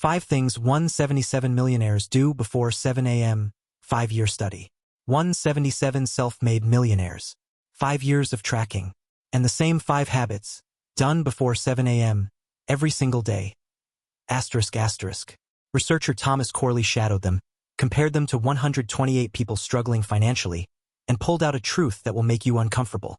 5 things 177 millionaires do before 7 a.m. 5-year study. 177 self-made millionaires. 5 years of tracking. And the same 5 habits, done before 7 a.m. every single day. Asterisk asterisk. Researcher Thomas Corley shadowed them, compared them to 128 people struggling financially, and pulled out a truth that will make you uncomfortable.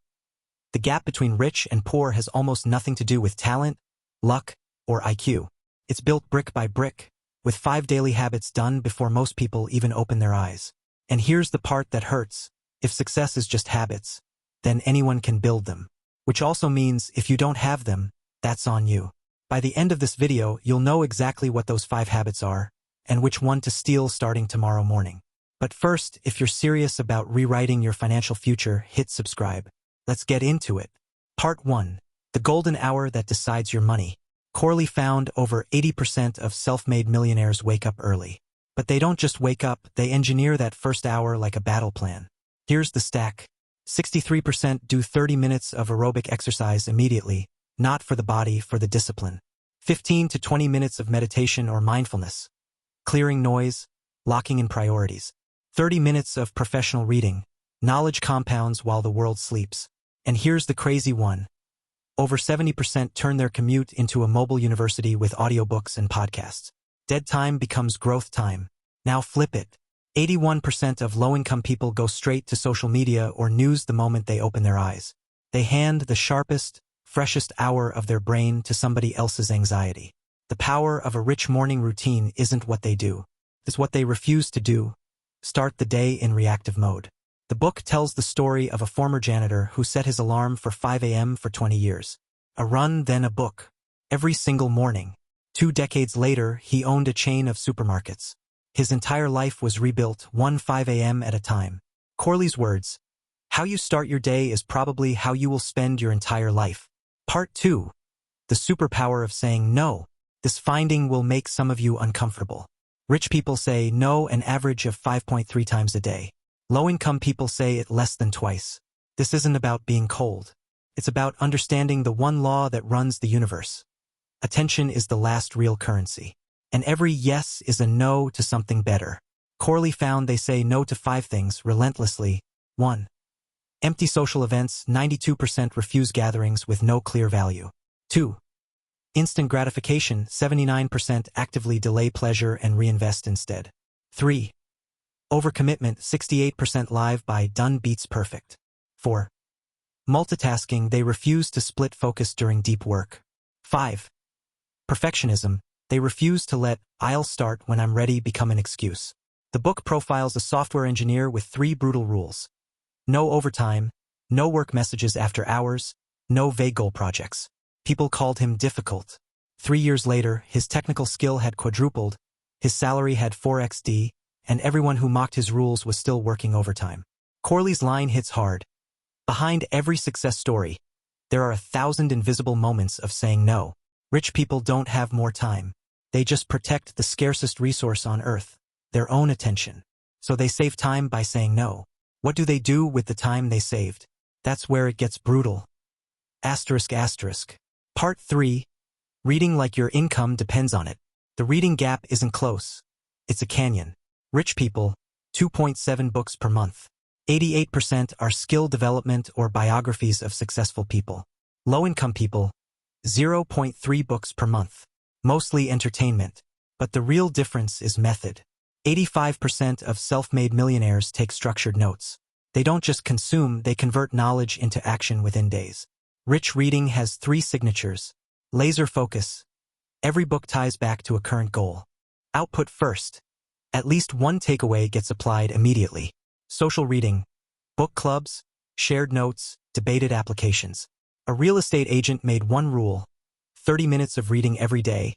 The gap between rich and poor has almost nothing to do with talent, luck, or IQ. It's built brick by brick, with 5 daily habits done before most people even open their eyes. And here's the part that hurts. If success is just habits, then anyone can build them. Which also means if you don't have them, that's on you. By the end of this video, you'll know exactly what those 5 habits are, and which one to steal starting tomorrow morning. But first, if you're serious about rewriting your financial future, hit subscribe. Let's get into it. Part 1. The golden hour that decides your money. Corley found over 80% of self-made millionaires wake up early. But they don't just wake up, they engineer that first hour like a battle plan. Here's the stack. 63% do 30 minutes of aerobic exercise immediately, not for the body, for the discipline. 15 to 20 minutes of meditation or mindfulness. Clearing noise, locking in priorities. 30 minutes of professional reading. Knowledge compounds while the world sleeps. And here's the crazy one. Over 70% turn their commute into a mobile university with audiobooks and podcasts. Dead time becomes growth time. Now flip it. 81% of low-income people go straight to social media or news the moment they open their eyes. They hand the sharpest, freshest hour of their brain to somebody else's anxiety. The power of a rich morning routine isn't what they do. It's what they refuse to do. Start the day in reactive mode. The book tells the story of a former janitor who set his alarm for 5 a.m. for 20 years. A run, then a book. Every single morning. 2 decades later, he owned a chain of supermarkets. His entire life was rebuilt, 5 a.m. at a time. Corley's words. How you start your day is probably how you will spend your entire life. Part 2. The superpower of saying no. This finding will make some of you uncomfortable. Rich people say no an average of 5.3 times a day. Low-income people say it less than twice. This isn't about being cold. It's about understanding the one law that runs the universe. Attention is the last real currency. And every yes is a no to something better. Corley found they say no to 5 things relentlessly. 1. Empty social events. 92% refuse gatherings with no clear value. 2. Instant gratification. 79% actively delay pleasure and reinvest instead. 3. Overcommitment. 68% live by done beats perfect. 4. Multitasking. They refuse to split focus during deep work. 5. Perfectionism. They refuse to let "I'll start when I'm ready" become an excuse. The book profiles a software engineer with 3 brutal rules. No overtime, no work messages after hours, no vague goal projects. People called him difficult. 3 years later, his technical skill had quadrupled, his salary had 4x'd, and everyone who mocked his rules was still working overtime. Corley's line hits hard. Behind every success story, there are 1,000 invisible moments of saying no. Rich people don't have more time. They just protect the scarcest resource on earth, their own attention. So they save time by saying no. What do they do with the time they saved? That's where it gets brutal. Asterisk asterisk. Part 3. Reading like your income depends on it. The reading gap isn't close. It's a canyon. Rich people, 2.7 books per month. 88% are skill development or biographies of successful people. Low-income people, 0.3 books per month. Mostly entertainment. But the real difference is method. 85% of self-made millionaires take structured notes. They don't just consume, they convert knowledge into action within days. Rich reading has 3 signatures. Laser focus. Every book ties back to a current goal. Output first. At least one takeaway gets applied immediately. Social reading. Book clubs, shared notes, debated applications. A real estate agent made one rule. 30 minutes of reading every day,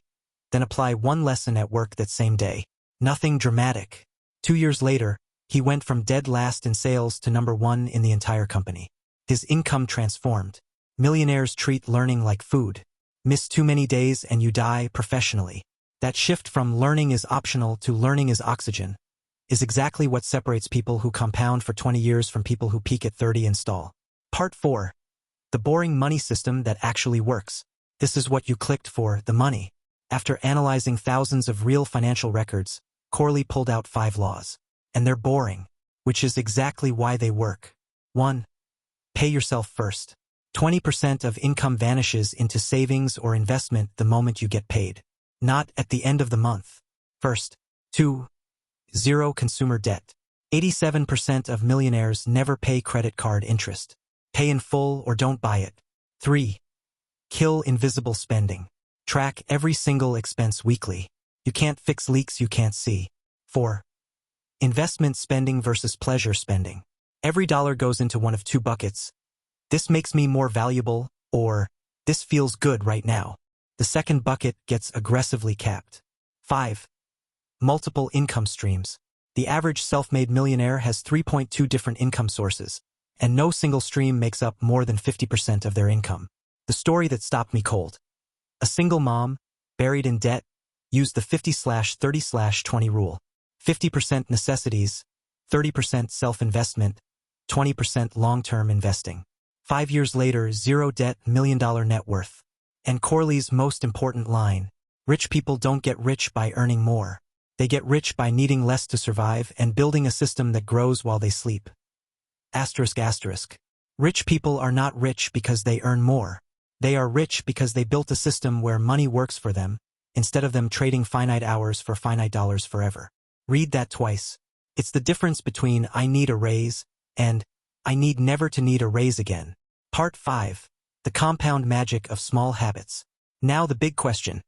then apply 1 lesson at work that same day. Nothing dramatic. 2 years later, he went from dead last in sales to number 1 in the entire company. His income transformed. Millionaires treat learning like food. Miss too many days and you die professionally. That shift from learning is optional to learning is oxygen is exactly what separates people who compound for 20 years from people who peak at 30 and stall. Part 4. The boring money system that actually works. This is what you clicked for, the money. After analyzing thousands of real financial records, Corley pulled out 5 laws. And they're boring, which is exactly why they work. 1. Pay yourself first. 20% of income vanishes into savings or investment the moment you get paid. Not at the end of the month. First. 2. Zero consumer debt. 87% of millionaires never pay credit card interest. Pay in full or don't buy it. 3. Kill invisible spending. Track every single expense weekly. You can't fix leaks you can't see. 4. Investment spending versus pleasure spending. Every dollar goes into one of 2 buckets. This makes me more valuable, or this feels good right now. The second bucket gets aggressively capped. 5. Multiple income streams. The average self-made millionaire has 3.2 different income sources, and no single stream makes up more than 50% of their income. The story that stopped me cold. A single mom, buried in debt, used the 50/30/20 rule. 50% necessities, 30% self-investment, 20% long-term investing. 5 years later, zero debt, $1 million net worth. And Corley's most important line: rich people don't get rich by earning more. They get rich by needing less to survive and building a system that grows while they sleep. ***. Rich people are not rich because they earn more. They are rich because they built a system where money works for them, instead of them trading finite hours for finite dollars forever. Read that twice. It's the difference between I need a raise and I need never to need a raise again. Part 5. The compound magic of small habits. Now the big question.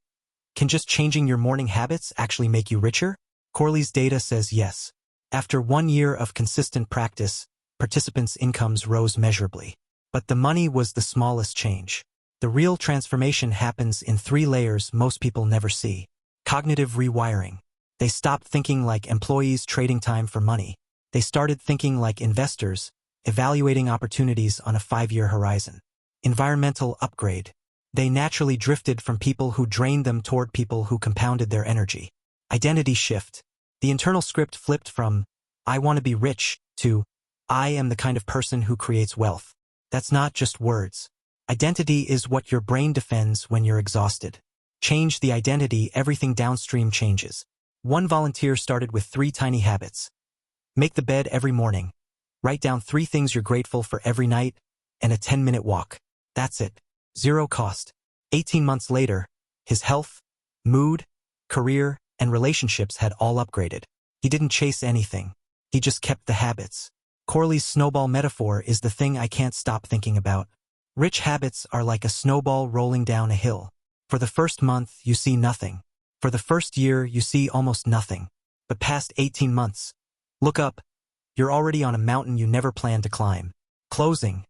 Can just changing your morning habits actually make you richer? Corley's data says yes. After 1 year of consistent practice, participants' incomes rose measurably. But the money was the smallest change. The real transformation happens in 3 layers most people never see. Cognitive rewiring. They stopped thinking like employees trading time for money. They started thinking like investors, evaluating opportunities on a 5-year horizon. Environmental upgrade. They naturally drifted from people who drained them toward people who compounded their energy. Identity shift. The internal script flipped from, I want to be rich, to, I am the kind of person who creates wealth. That's not just words. Identity is what your brain defends when you're exhausted. Change the identity, everything downstream changes. One volunteer started with 3 tiny habits. Make the bed every morning. Write down 3 things you're grateful for every night, and a 10-minute walk. That's it. 0 cost. 18 months later, his health, mood, career, and relationships had all upgraded. He didn't chase anything. He just kept the habits. Corley's snowball metaphor is the thing I can't stop thinking about. Rich habits are like a snowball rolling down a hill. For the first month, you see nothing. For the first year, you see almost nothing. But past 18 months, look up. You're already on a mountain you never planned to climb. Closing.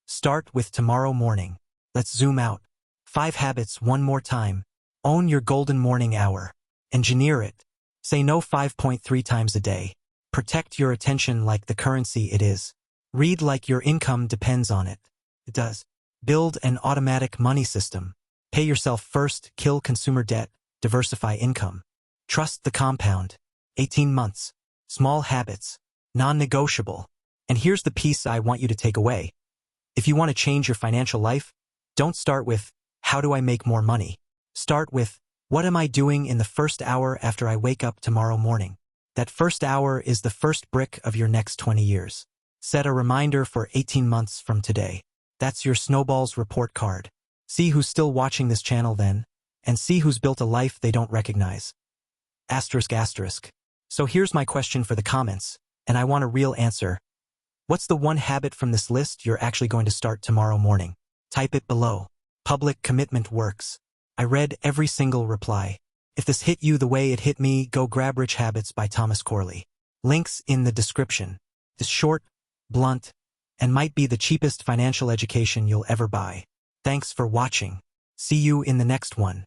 Start with tomorrow morning. Let's zoom out. 5 habits one more time. Own your golden morning hour. Engineer it. Say no 5.3 times a day. Protect your attention like the currency it is. Read like your income depends on it. It does. Build an automatic money system. Pay yourself first, kill consumer debt, diversify income. Trust the compound. 18 months. Small habits. Non-negotiable. And here's the piece I want you to take away. If you want to change your financial life, don't start with, how do I make more money? Start with, what am I doing in the first hour after I wake up tomorrow morning? That first hour is the first brick of your next 20 years. Set a reminder for 18 months from today. That's your snowball's report card. See who's still watching this channel then, and see who's built a life they don't recognize. ***. So here's my question for the comments, and I want a real answer. What's the one habit from this list you're actually going to start tomorrow morning? Type it below. Public commitment works. I read every single reply. If this hit you the way it hit me, go grab Rich Habits by Thomas Corley. Links in the description. It's short, blunt, and might be the cheapest financial education you'll ever buy. Thanks for watching. See you in the next one.